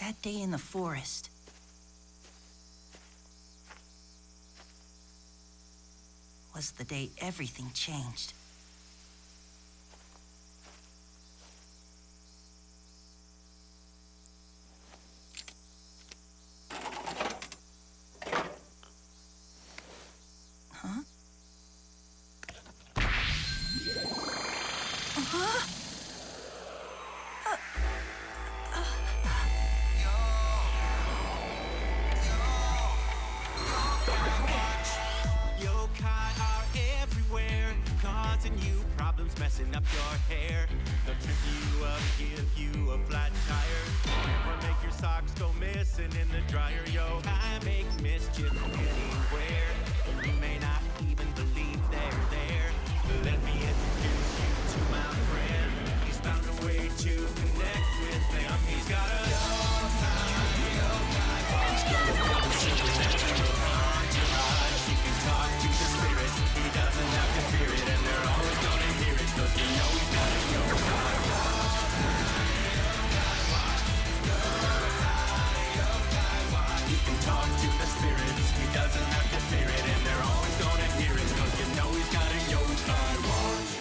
That day in the forest. Was the day everything changed. Huh? Messing up your hair, they'll trip you up, give you a flat tire, or make your socks go missing in the dryer. Yo, I make mischief anywhere. You may not even believe they're there. Let me introduce you to my friend. He's found a way to connect with them. He's got a entourage. He can talk to the spirits. He doesn't have to fear it, and they're always gonna hear it. Cause you know he's got a He can talk to the spirits. He doesn't have to fear it, and they're always gonna hear it. Cause you know he's got a yokai watch.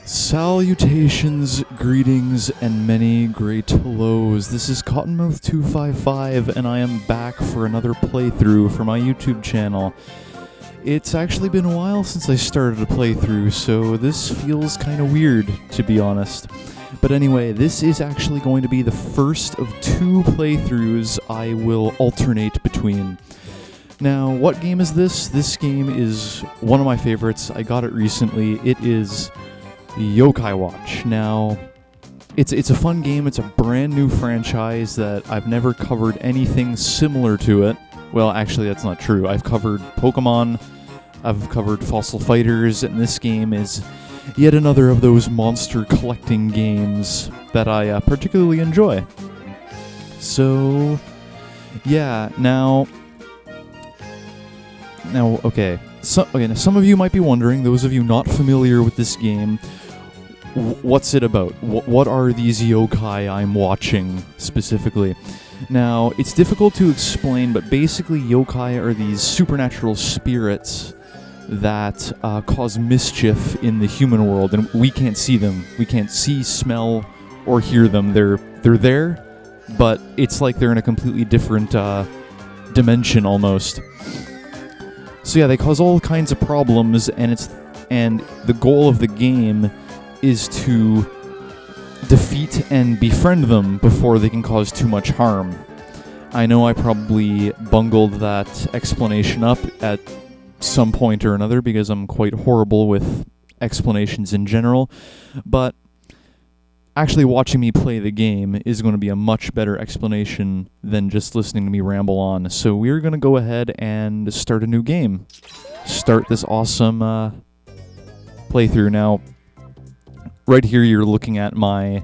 Salutations, greetings, and many great hellos. This is Cottonmouth255, and I am back for another playthrough for my YouTube channel. It's actually been a while since I started a playthrough, so this feels kind of weird, to be honest. But anyway, this is actually going to be the first of two playthroughs I will alternate between. Now, what game is this? This game is one of my favorites. I got it recently. It is Yokai Watch. Now, it's a fun game. It's a brand new franchise that I've never covered anything similar to it. Well, actually, that's not true. I've covered Pokemon, I've covered Fossil Fighters, and this game is yet another of those monster collecting games that I particularly enjoy. So, yeah, now, okay. Now, some of you might be wondering, those of you not familiar with this game, what's it about? What are these yokai I'm watching specifically? Now, it's difficult to explain, but basically yokai are these supernatural spirits that cause mischief in the human world, and we can't see them. We can't see, smell, or hear them. They're there, but it's like they're in a completely different dimension almost. So yeah, they cause all kinds of problems, and the goal of the game is to defeat and befriend them before they can cause too much harm. I know I probably bungled that explanation up at some point or another because I'm quite horrible with explanations in general, but actually watching me play the game is going to be a much better explanation than just listening to me ramble on. So we're going to go ahead and start a new game. Start this awesome playthrough. Now, right here you're looking at my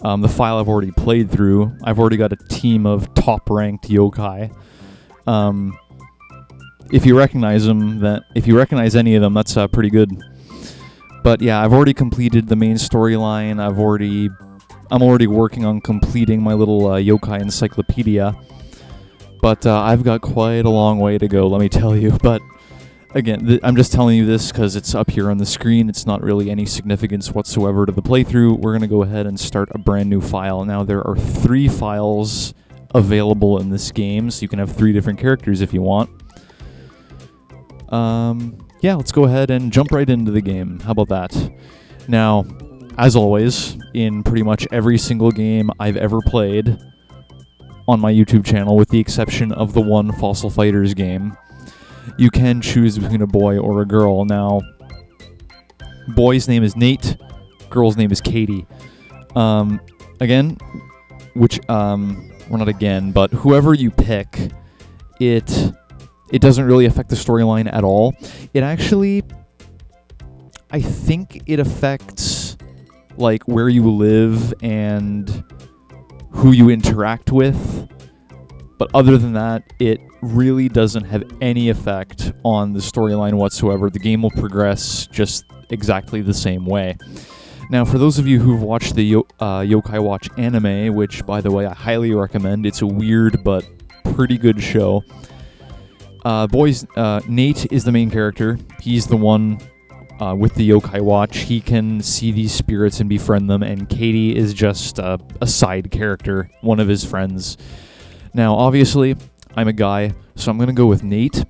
the file I've already played through. I've already got a team of top-ranked yokai. If you recognize any of them, that's pretty good. But yeah, I've already completed the main storyline. I'm already working on completing my little yokai encyclopedia. But I've got quite a long way to go, let me tell you. But again, I'm just telling you this because it's up here on the screen. It's not really any significance whatsoever to the playthrough. We're going to go ahead and start a brand new file. Now, there are 3 files available in this game, so you can have 3 different characters if you want. Yeah, let's go ahead and jump right into the game. How about that? Now, as always, in pretty much every single game I've ever played on my YouTube channel, with the exception of the one Fossil Fighters game, you can choose between a boy or a girl. Now, boy's name is Nate, girl's name is Katie. Well, not again, but whoever you pick, it doesn't really affect the storyline at all. It actually, I think it affects, like, where you live and who you interact with. But other than that, it really doesn't have any effect on the storyline whatsoever. The game will progress just exactly the same way. Now, for those of you who've watched the Yokai Watch anime, which, by the way, I highly recommend. It's a weird but pretty good show. Nate is the main character. He's the one with the Yokai Watch. He can see these spirits and befriend them, and Katie is just a side character, one of his friends. Now, obviously, I'm a guy, so I'm going to go with Nate.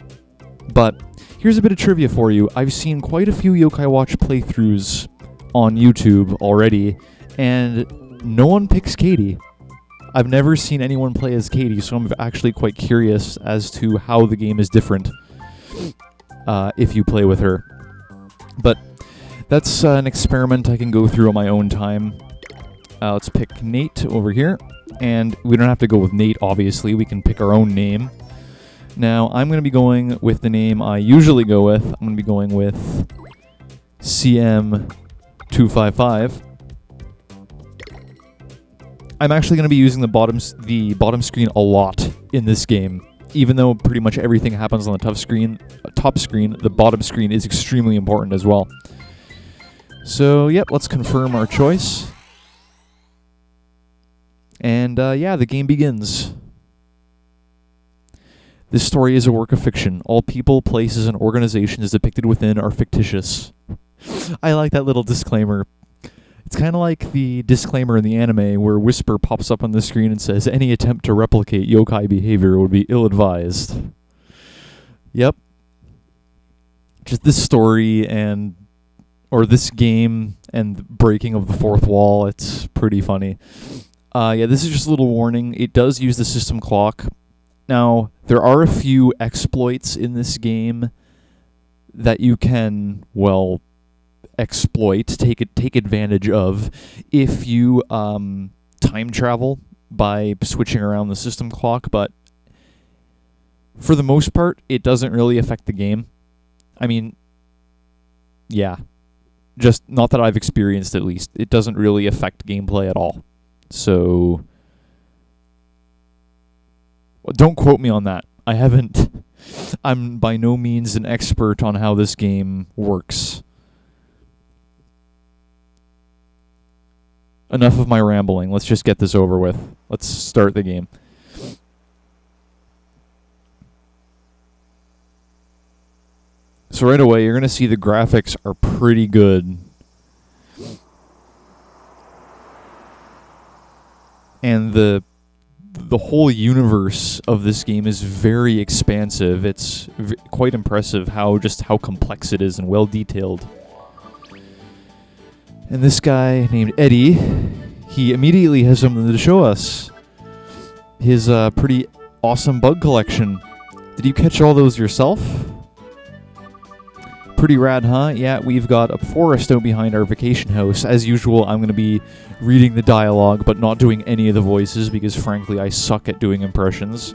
But here's a bit of trivia for you. I've seen quite a few Yokai Watch playthroughs on YouTube already, and no one picks Katie. I've never seen anyone play as Katie, so I'm actually quite curious as to how the game is different if you play with her. But that's an experiment I can go through on my own time. Let's pick Nate over here. And we don't have to go with Nate, obviously. We can pick our own name. Now, I'm going to be going with the name I usually go with. I'm going to be going with CM255. I'm actually going to be using the bottom screen a lot in this game. Even though pretty much everything happens on the top screen, the bottom screen is extremely important as well. So, yep, let's confirm our choice. And, the game begins. This story is a work of fiction. All people, places, and organizations depicted within are fictitious. I like that little disclaimer. It's kind of like the disclaimer in the anime where Whisper pops up on the screen and says, any attempt to replicate yokai behavior would be ill-advised. Yep. Just this story or this game and the breaking of the fourth wall, it's pretty funny. This is just a little warning. It does use the system clock. Now, there are a few exploits in this game that you can, exploit, take advantage of if you time travel by switching around the system clock, but for the most part, it doesn't really affect the game. I mean, yeah. Just not that I've experienced, at least. It doesn't really affect gameplay at all. So, don't quote me on that. I'm by no means an expert on how this game works. Enough of my rambling. Let's just get this over with. Let's start the game. So right away, you're going to see the graphics are pretty good. And the whole universe of this game is very expansive. It's quite impressive how complex it is and well detailed. And this guy named Eddie, he immediately has something to show us. His pretty awesome bug collection. Did you catch all those yourself? Pretty rad, huh? Yeah, we've got a forest out behind our vacation house. As usual, I'm going to be reading the dialogue, but not doing any of the voices, because frankly, I suck at doing impressions.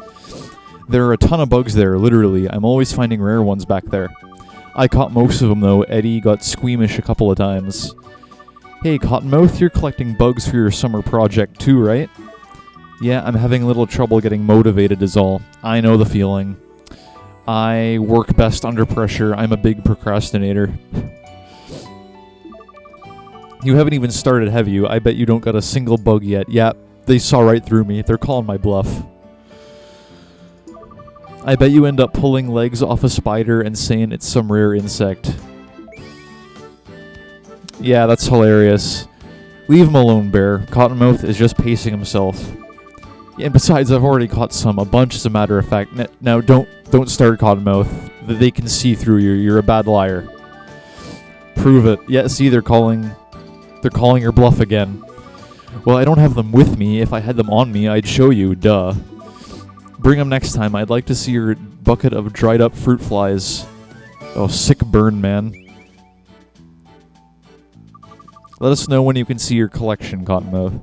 There are a ton of bugs there, literally. I'm always finding rare ones back there. I caught most of them, though. Eddie got squeamish a couple of times. Hey, Cottonmouth, you're collecting bugs for your summer project too, right? Yeah, I'm having a little trouble getting motivated is all. I know the feeling. I work best under pressure. I'm a big procrastinator. You haven't even started, have you? I bet you don't got a single bug yet. Yeah, they saw right through me. They're calling my bluff. I bet you end up pulling legs off a spider and saying it's some rare insect. Yeah, that's hilarious. Leave him alone, Bear. Cottonmouth is just pacing himself. Yeah, and besides, I've already caught a bunch as a matter of fact. Now, don't start, Cottonmouth. They can see through you. You're a bad liar. Prove it. Yeah, see, they're calling your bluff again. Well, I don't have them with me. If I had them on me, I'd show you. Duh. Bring them next time. I'd like to see your bucket of dried up fruit flies. Oh, sick burn, man. Let us know when you can see your collection, Cottonmouth.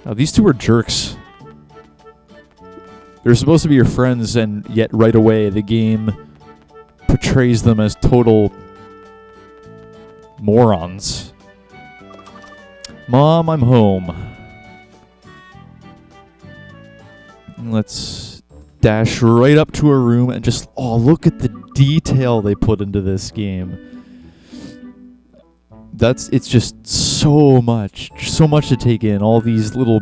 Now, these two are jerks. They're supposed to be your friends, and yet right away the game portrays them as total morons. Mom, I'm home. Let's dash right up to a room and just, oh, look at the detail they put into this game. It's just so much to take in. All these little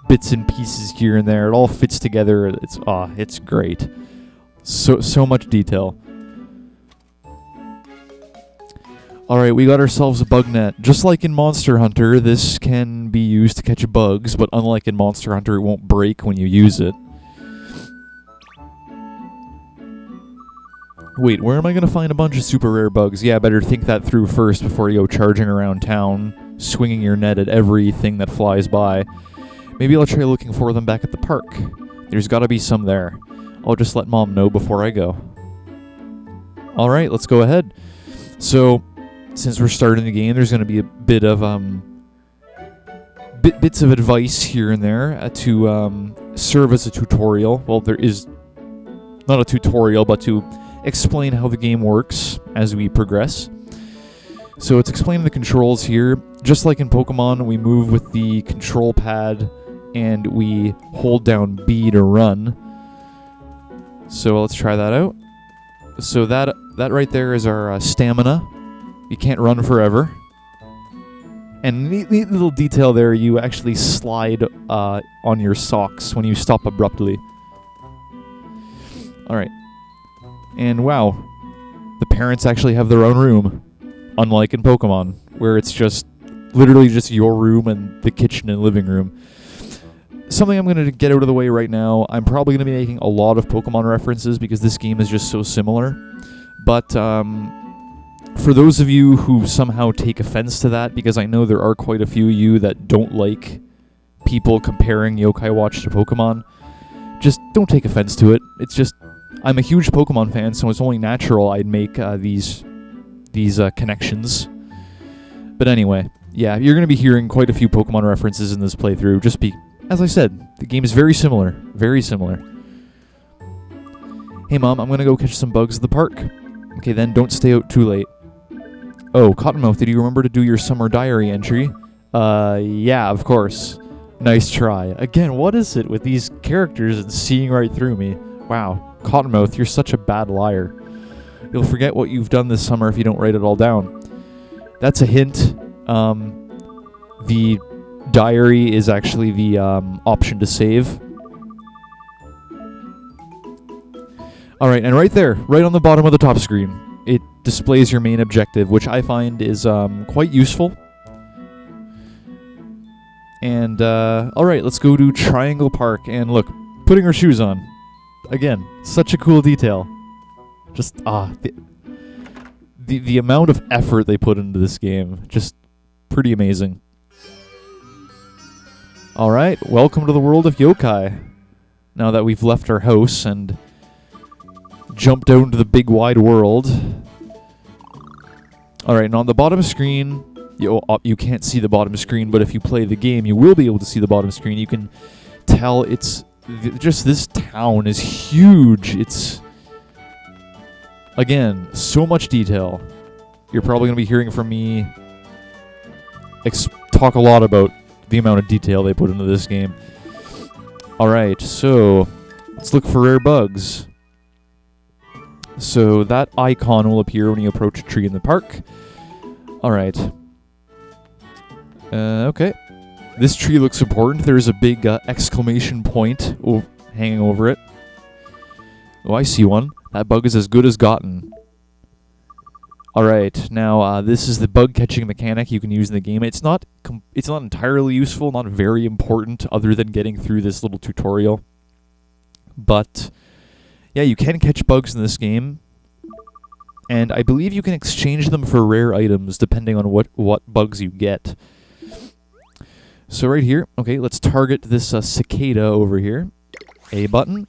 bits and pieces here and there. It all fits together. It's great. So much detail. Alright, we got ourselves a bug net. Just like in Monster Hunter, this can be used to catch bugs, but unlike in Monster Hunter, it won't break when you use it. Wait, where am I going to find a bunch of super rare bugs? Yeah, better think that through first before you go charging around town, swinging your net at everything that flies by. Maybe I'll try looking for them back at the park. There's got to be some there. I'll just let Mom know before I go. Alright, let's go ahead. So, since we're starting the game, there's going to be a bit of bits of advice here and there to serve as a tutorial. Well, there is not a tutorial, but to explain how the game works as we progress. So it's explaining the controls here. Just like in Pokemon, we move with the control pad and we hold down B to run. So let's try that out. So that right there is our stamina. You can't run forever. And neat little detail there, you actually slide on your socks when you stop abruptly. Alright. And wow, the parents actually have their own room, unlike in Pokemon, where it's just literally just your room and the kitchen and living room. Something I'm going to get out of the way right now, I'm probably going to be making a lot of Pokemon references because this game is just so similar. But for those of you who somehow take offense to that, because I know there are quite a few of you that don't like people comparing Yokai Watch to Pokemon, just don't take offense to it. It's just, I'm a huge Pokemon fan, so it's only natural I'd make these connections. But anyway, yeah, you're going to be hearing quite a few Pokemon references in this playthrough. As I said, the game is very similar. Very similar. Hey Mom, I'm going to go catch some bugs at the park. Okay then, don't stay out too late. Oh, Cottonmouth, did you remember to do your summer diary entry? Yeah, of course. Nice try. Again, what is it with these characters and seeing right through me? Wow. Cottonmouth, you're such a bad liar. You'll forget what you've done this summer if you don't write it all down. That's a hint. The diary is actually the option to save. Alright, and right there, right on the bottom of the top screen, it displays your main objective, which I find is quite useful. And, alright, let's go to Triangle Park, and look, putting her shoes on. Again, such a cool detail. Just, the amount of effort they put into this game, just pretty amazing. Alright, welcome to the world of yokai. Now that we've left our house and jumped out into the big wide world. Alright, and on the bottom screen, you can't see the bottom screen, but if you play the game, you will be able to see the bottom screen. You can tell it's just this town is huge. It's, again, so much detail. You're probably going to be hearing from me talk a lot about the amount of detail they put into this game. Alright, so let's look for rare bugs. So that icon will appear when you approach a tree in the park. Alright. Okay. This tree looks important. There's a big exclamation point hanging over it. Oh, I see one. That bug is as good as gotten. Alright, now this is the bug catching mechanic you can use in the game. It's not entirely useful, not very important, other than getting through this little tutorial. But yeah, you can catch bugs in this game, and I believe you can exchange them for rare items depending on what bugs you get. So right here, okay, let's target this cicada over here. A button.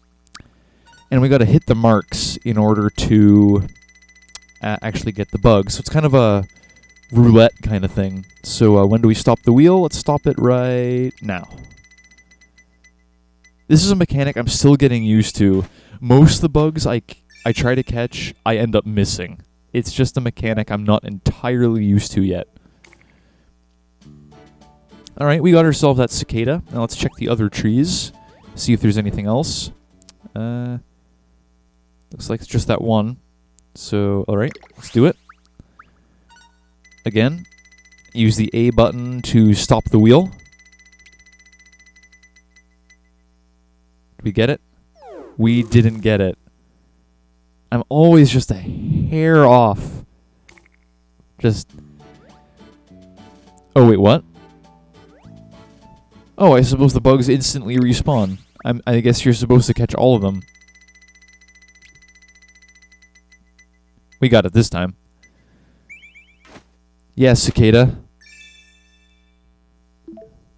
And we got to hit the marks in order to actually get the bug. So it's kind of a roulette kind of thing. So when do we stop the wheel? Let's stop it right now. This is a mechanic I'm still getting used to. Most of the bugs I try to catch, I end up missing. It's just a mechanic I'm not entirely used to yet. Alright, we got ourselves that cicada. Now let's check the other trees. see if there's anything else. Looks like it's just that one. So, alright, let's do it. Again, use the A button to stop the wheel. Did we get it? We didn't get it. I'm always just a hair off. Just... Oh, wait, what? Oh, I suppose the bugs instantly respawn. I guess you're supposed to catch all of them. We got it this time. Yeah, cicada.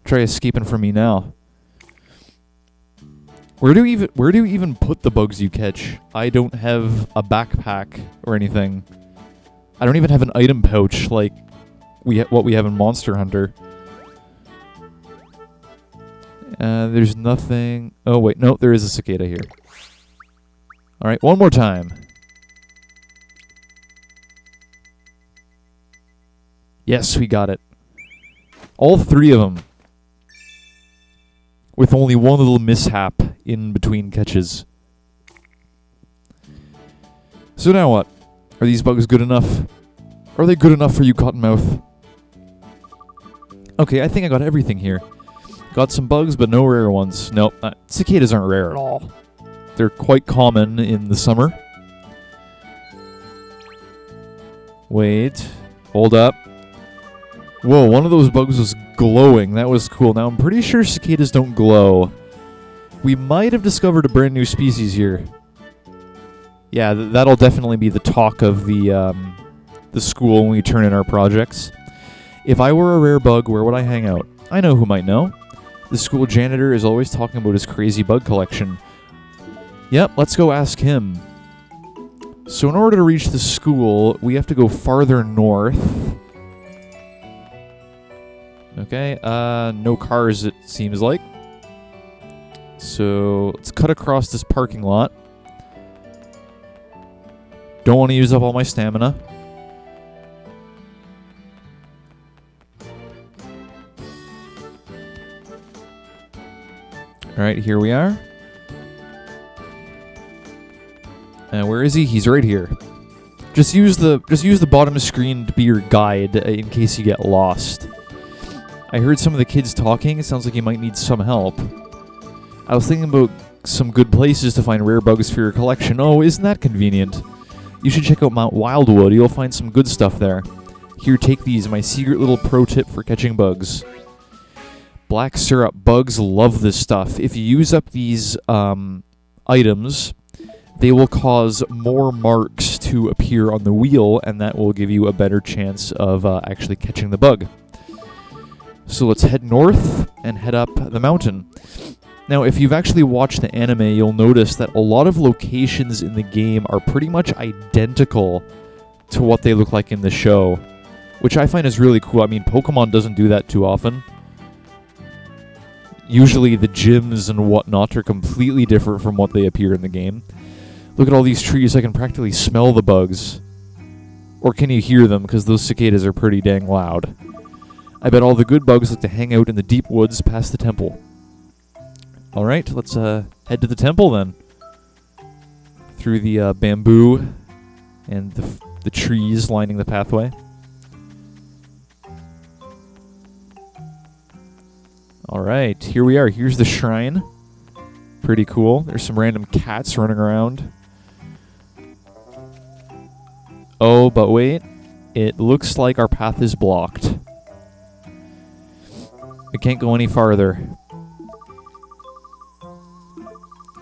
Try escaping from me now. Where do you even put the bugs you catch? I don't have a backpack or anything. I don't even have an item pouch like what we have in Monster Hunter. There's nothing. Oh wait, no, there is a cicada here. All right, one more time. Yes, we got it. All three of them. With only one little mishap in between catches. So now what? Are these bugs good enough? Are they good enough for you, Cottonmouth? Okay, I think I got everything here. Got some bugs, but no rare ones. Nope, cicadas aren't rare at all. They're quite common in the summer. Wait. Hold up. Whoa, one of those bugs was glowing. That was cool. Now, I'm pretty sure cicadas don't glow. We might have discovered a brand new species here. Yeah, that'll definitely be the talk of the school when we turn in our projects. If I were a rare bug, where would I hang out? I know who might know. The school janitor is always talking about his crazy bug collection. Yep, let's go ask him. So in order to reach the school, we have to go farther north. Okay, no cars it seems like. So let's cut across this parking lot. Don't want to use up all my stamina. Alright, here we are. And where is he? He's right here. Just use the bottom screen to be your guide in case you get lost. I heard some of the kids talking. It sounds like you might need some help. I was thinking about some good places to find rare bugs for your collection. Oh, isn't that convenient? You should check out Mount Wildwood. You'll find some good stuff there. Here, take these. My secret little pro tip for catching bugs. Black syrup. Bugs love this stuff. If you use up these items, they will cause more marks to appear on the wheel, and that will give you a better chance of actually catching the bug. So let's head north and head up the mountain. Now, if you've actually watched the anime, you'll notice that a lot of locations in the game are pretty much identical to what they look like in the show, which I find is really cool. I mean, Pokemon doesn't do that too often. Usually the gyms and whatnot are completely different from what they appear in the game. Look at all these trees. I can practically smell the bugs. Or can you hear them? Because those cicadas are pretty dang loud. I bet all the good bugs like to hang out in the deep woods past the temple. Alright, let's head to the temple then. Through the bamboo and the trees lining the pathway. Alright, here we are. Here's the shrine. Pretty cool. There's some random cats running around. Oh, but wait. It looks like our path is blocked. We can't go any farther.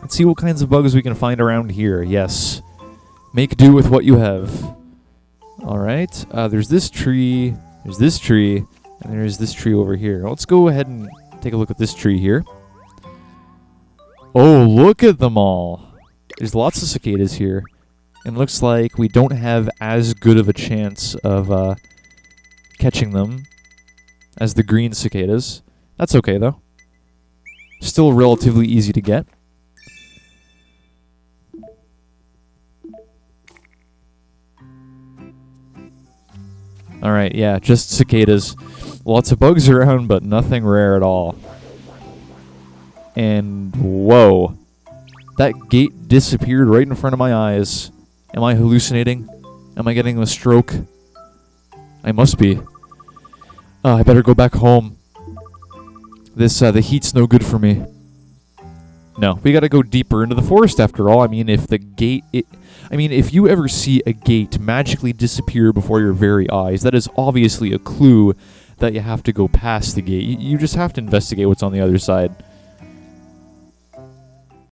Let's see what kinds of bugs we can find around here. Yes. Make do with what you have. Alright. There's this tree. There's this tree. And there's this tree over here. Let's go ahead and take a look at this tree here. Oh, look at them all. There's lots of cicadas here. And it looks like we don't have as good of a chance of catching them as the green cicadas. That's okay, though. Still relatively easy to get. Alright, yeah, just cicadas. Lots of bugs around, but nothing rare at all. And whoa. That gate disappeared right in front of my eyes. Am I hallucinating? Am I getting a stroke? I must be. I better go back home. The heat's no good for me. No, we gotta go deeper into the forest after all. I mean, if the gate... if you ever see a gate magically disappear before your very eyes, that is obviously a clue that you have to go past the gate. You just have to investigate what's on the other side.